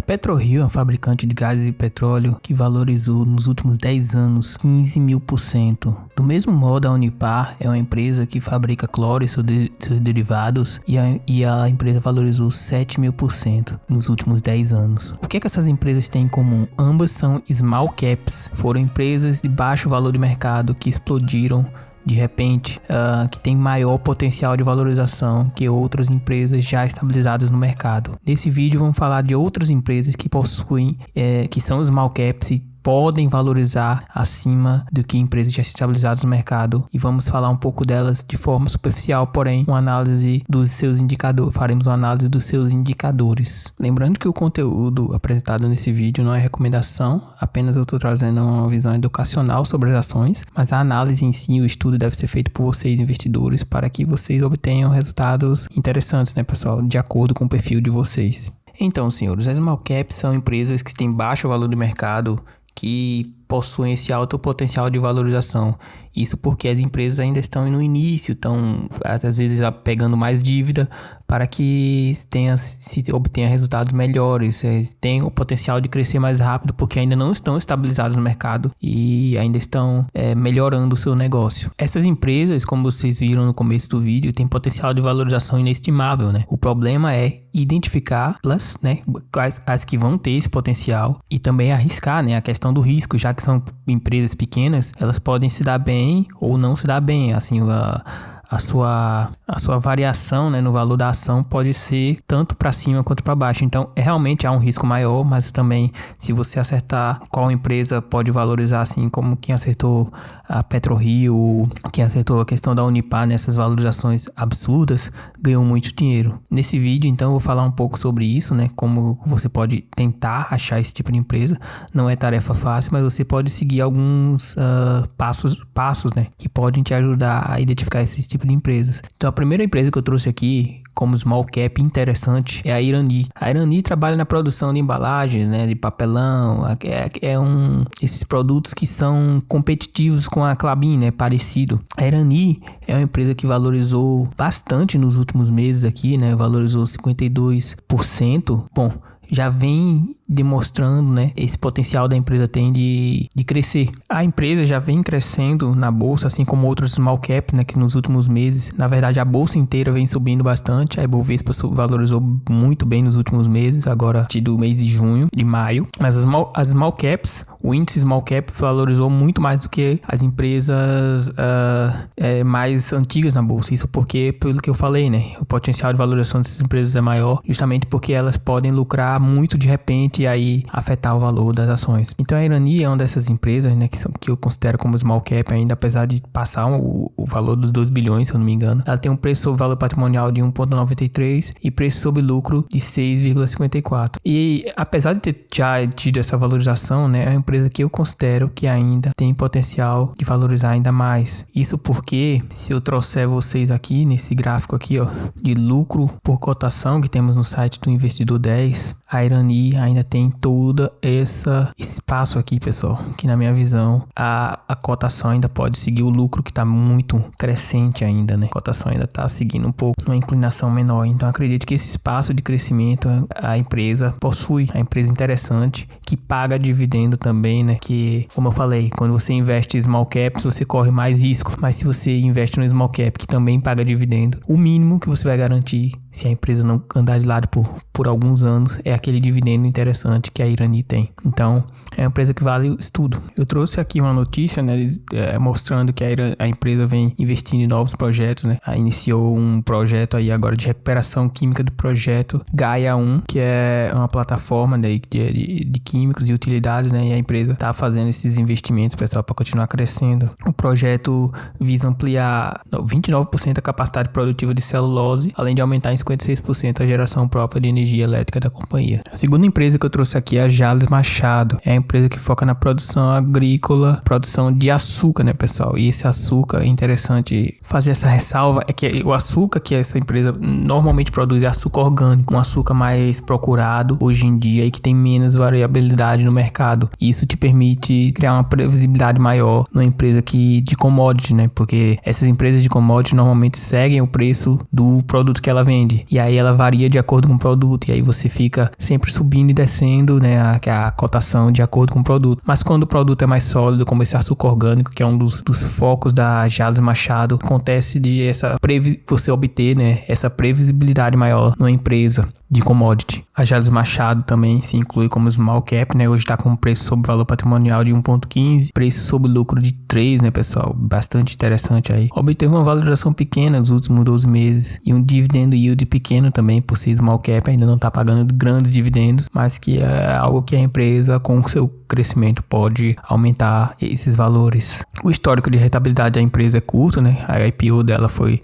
PetroRio é um fabricante de gases e petróleo que valorizou nos últimos 10 anos 15.000%. Do mesmo modo, a Unipar é uma empresa que fabrica cloro e seus derivados e a empresa valorizou 7.000% nos últimos 10 anos. O que essas empresas têm em comum? Ambas são small caps, foram empresas de baixo valor de mercado que explodiram de repente, que tem maior potencial de valorização que outras empresas já estabilizadas no mercado. Nesse vídeo vamos falar de outras empresas que possuem, que são small caps e podem valorizar acima do que empresas já estabilizadas no mercado, e vamos falar um pouco delas de forma superficial, porém uma análise dos seus indicadores, faremos uma análise dos seus indicadores. Lembrando que o conteúdo apresentado nesse vídeo não é recomendação, apenas eu estou trazendo uma visão educacional sobre as ações, mas a análise em si, o estudo deve ser feito por vocês investidores para que vocês obtenham resultados interessantes, né, pessoal, de acordo com o perfil de vocês. Então, senhores, as small caps são empresas que têm baixo valor de mercado, que possuem esse alto potencial de valorização. Isso porque as empresas ainda estão no início, estão às vezes pegando mais dívida para que se obtenha resultados melhores, tenham o potencial de crescer mais rápido porque ainda não estão estabilizados no mercado e ainda estão melhorando o seu negócio. Essas empresas, como vocês viram no começo do vídeo, têm potencial de valorização inestimável, né? O problema é identificá-las, né? As que vão ter esse potencial, e também arriscar, né? A questão do risco, já que são empresas pequenas, elas podem se dar bem ou não se dar bem, assim, a sua variação, né, no valor da ação pode ser tanto para cima quanto para baixo. Então, realmente há um risco maior, mas também se você acertar qual empresa pode valorizar, assim como quem acertou a PetroRio, quem acertou a questão da Unipar nessas valorizações absurdas, ganhou muito dinheiro. Nesse vídeo, então, eu vou falar um pouco sobre isso, né, como você pode tentar achar esse tipo de empresa. Não é tarefa fácil, mas você pode seguir alguns passos, né, que podem te ajudar a identificar esse tipo de empresas. Então, a primeira empresa que eu trouxe aqui como small cap interessante é a Irani. A Irani trabalha na produção de embalagens, né, de papelão, esses produtos que são competitivos com a Klabin, né, parecido. A Irani é uma empresa que valorizou bastante nos últimos meses aqui, né, valorizou 52%. Bom, já vem demonstrando, né, esse potencial da empresa tem de crescer. A empresa já vem crescendo na bolsa, assim como outros small caps, né, que nos últimos meses, na verdade, a bolsa inteira vem subindo bastante. A Ibovespa valorizou muito bem nos últimos meses, agora a partir do mês de junho, de maio. Mas as small caps, o índice small cap valorizou muito mais do que as empresas mais antigas na bolsa. Isso porque, pelo que eu falei, né, o potencial de valorização dessas empresas é maior, justamente porque elas podem lucrar muito de repente e aí afetar o valor das ações. Então a Irani é uma dessas empresas, né, que eu considero como small cap ainda, apesar de passar o valor dos 2 bilhões, se eu não me engano. Ela tem um preço sobre valor patrimonial de 1,93 e preço sobre lucro de 6,54. E apesar de ter já tido essa valorização, né, é uma empresa que eu considero que ainda tem potencial de valorizar ainda mais. Isso porque, se eu trouxer vocês aqui nesse gráfico aqui, ó, de lucro por cotação que temos no site do Investidor 10, a Irani ainda tem todo esse espaço aqui, pessoal, que na minha visão a cotação ainda pode seguir o lucro, que está muito crescente ainda, né? A cotação ainda está seguindo um pouco uma inclinação menor. Então acredito que esse espaço de crescimento a empresa possui, a empresa interessante, que paga dividendo também, né? Que, como eu falei, quando você investe em small caps, você corre mais risco, mas se você investe no small cap que também paga dividendo, o mínimo que você vai garantir, se a empresa não andar de lado por alguns anos, é aquele dividendo interessante que a Irani tem. Então, é uma empresa que vale o estudo. Eu trouxe aqui uma notícia, né, mostrando que a empresa vem investindo em novos projetos, né. Iniciou um projeto aí agora de recuperação química do projeto Gaia 1, que é uma plataforma, né, de químicos e utilidades, né, e a empresa está fazendo esses investimentos, pessoal, para continuar crescendo. O projeto visa ampliar 29% a capacidade produtiva de celulose, além de aumentar em 56% a geração própria de energia elétrica da companhia. A segunda empresa que eu trouxe aqui é a Jalles Machado. É a empresa que foca na produção agrícola, produção de açúcar, né, pessoal? E esse açúcar, é interessante fazer essa ressalva, é que o açúcar que essa empresa normalmente produz é açúcar orgânico, um açúcar mais procurado hoje em dia e que tem menos variabilidade no mercado. Isso te permite criar uma previsibilidade maior numa empresa de commodity, né? Porque essas empresas de commodity normalmente seguem o preço do produto que ela vende. E aí ela varia de acordo com o produto. E aí você fica sempre subindo e descendo, né, a cotação de acordo com o produto. Mas quando o produto é mais sólido, como esse açúcar orgânico, que é um dos focos da Jalles Machado, acontece de você obter, né, essa previsibilidade maior numa empresa de commodity. A Jalles Machado também se inclui como small cap, né? Hoje está com um preço sobre valor patrimonial de 1,15, preço sobre lucro de 3, né, pessoal? Bastante interessante aí. Obteve uma valorização pequena nos últimos 12 meses e um dividendo yield pequeno também, por ser small cap, ainda não está pagando grandes dividendos, mas que é algo que a empresa, com o seu crescimento, pode aumentar esses valores. O histórico de rentabilidade da empresa é curto, né? A IPO dela foi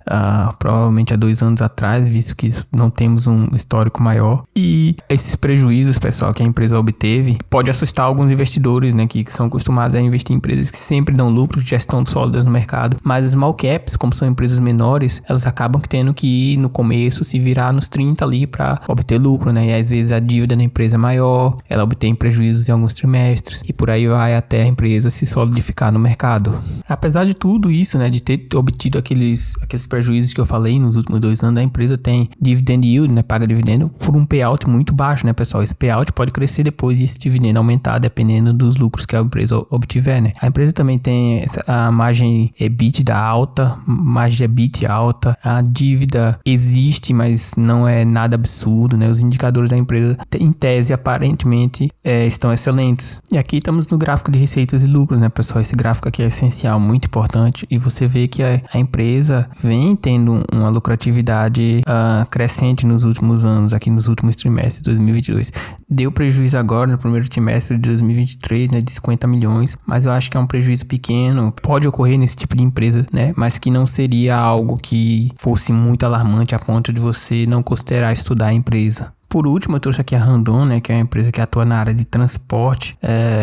provavelmente há 2 anos atrás, visto que não temos um histórico maior. E esses prejuízos, pessoal, que a empresa obteve, pode assustar alguns investidores, né? Que são acostumados a investir em empresas que sempre dão lucro, que já estão sólidas no mercado. Mas as small caps, como são empresas menores, elas acabam tendo que ir no começo se virar nos 30 ali para obter lucro, né? E às vezes a dívida da empresa é maior, ela obtém prejuízos em alguns trimestres e por aí vai até a empresa se solidificar no mercado. Apesar de tudo isso, né, de ter obtido aqueles prejuízos que eu falei nos últimos 2 anos, a empresa tem dividend yield, né, paga dividendo por um payout muito baixo, né, pessoal? Esse payout pode crescer depois e esse dividendo aumentar dependendo dos lucros que a empresa obtiver, né? A empresa também tem a margem EBITDA alta, margem EBIT alta, a dívida existe, mas não é nada absurdo, né? Os indicadores da empresa, em tese, aparentemente, estão excelentes. E aqui estamos no gráfico de receitas e lucros, né, pessoal? Esse gráfico aqui é essencial, muito importante, e você vê que a empresa vem tendo uma lucratividade crescente nos últimos anos, aqui nos últimos trimestres de 2022. Deu prejuízo agora no primeiro trimestre de 2023, né, de 50 milhões, mas eu acho que é um prejuízo pequeno, pode ocorrer nesse tipo de empresa, né, mas que não seria algo que fosse muito alarmante a ponto de você não considerar estudar a empresa. Por último, eu trouxe aqui a Randon, né, que é uma empresa que atua na área de transporte,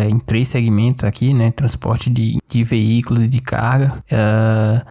em 3 segmentos aqui, né, transporte de veículos e de carga.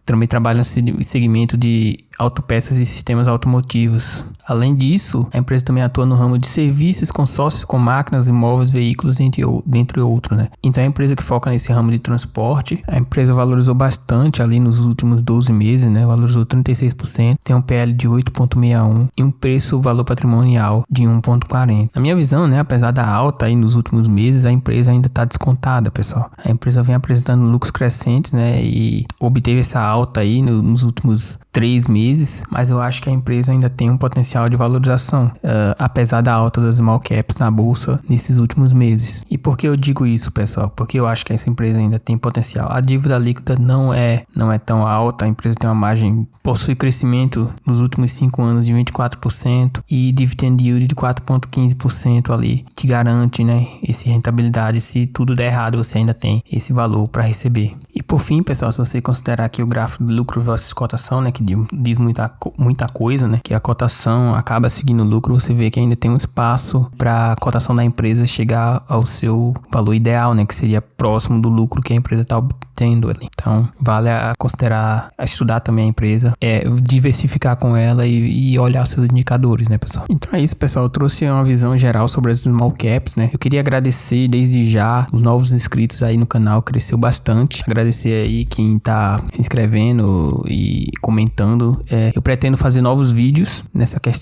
Também trabalha no segmento de autopeças e sistemas automotivos. Além disso, a empresa também atua no ramo de serviços, consórcios com máquinas, imóveis, veículos, dentre outros, né. Então, é uma empresa que foca nesse ramo de transporte. A empresa valorizou bastante ali nos últimos 12 meses, né, valorizou 36%, tem um PL de 8,61 e um preço-valor patrimonial de 1,40. Na minha visão, né, apesar da alta aí nos últimos meses, a empresa ainda está descontada, pessoal. A empresa vem apresentando lucros crescentes, né, e obteve essa alta aí nos últimos 3 meses, mas eu acho que a empresa ainda tem um potencial de valorização, apesar da alta das small caps na bolsa nesses últimos meses. E por que eu digo isso, pessoal? Porque eu acho que essa empresa ainda tem potencial. A dívida líquida não é tão alta, a empresa tem uma margem, possui crescimento nos últimos 5 anos de 24% e dividend yield de 4,15% ali, que garante, né, essa rentabilidade. Se tudo der errado, você ainda tem esse valor para receber. E por fim, pessoal, se você considerar aqui o gráfico de lucro versus cotação, né, que diz muita coisa, né, que a cotação acaba seguindo o lucro, você vê que ainda tem um espaço para a cotação da empresa chegar ao seu valor ideal, né, que seria próximo do lucro que a empresa está obtendo ali. Então, vale a considerar, a estudar também a empresa, diversificar com ela e olhar seus indicadores, né, pessoal? Então é isso, pessoal. Eu trouxe uma visão geral sobre as small caps, né? Eu queria agradecer desde já os novos inscritos aí no canal, cresceu bastante. Agradecer aí quem tá se inscrevendo e comentando. Eu pretendo fazer novos vídeos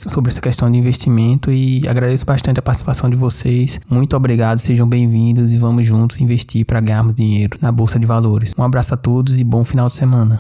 sobre essa questão de investimento e agradeço bastante a participação de vocês. Muito obrigado, sejam bem-vindos e vamos juntos investir para ganharmos dinheiro na Bolsa de Valores. Um abraço a todos e bom final de semana.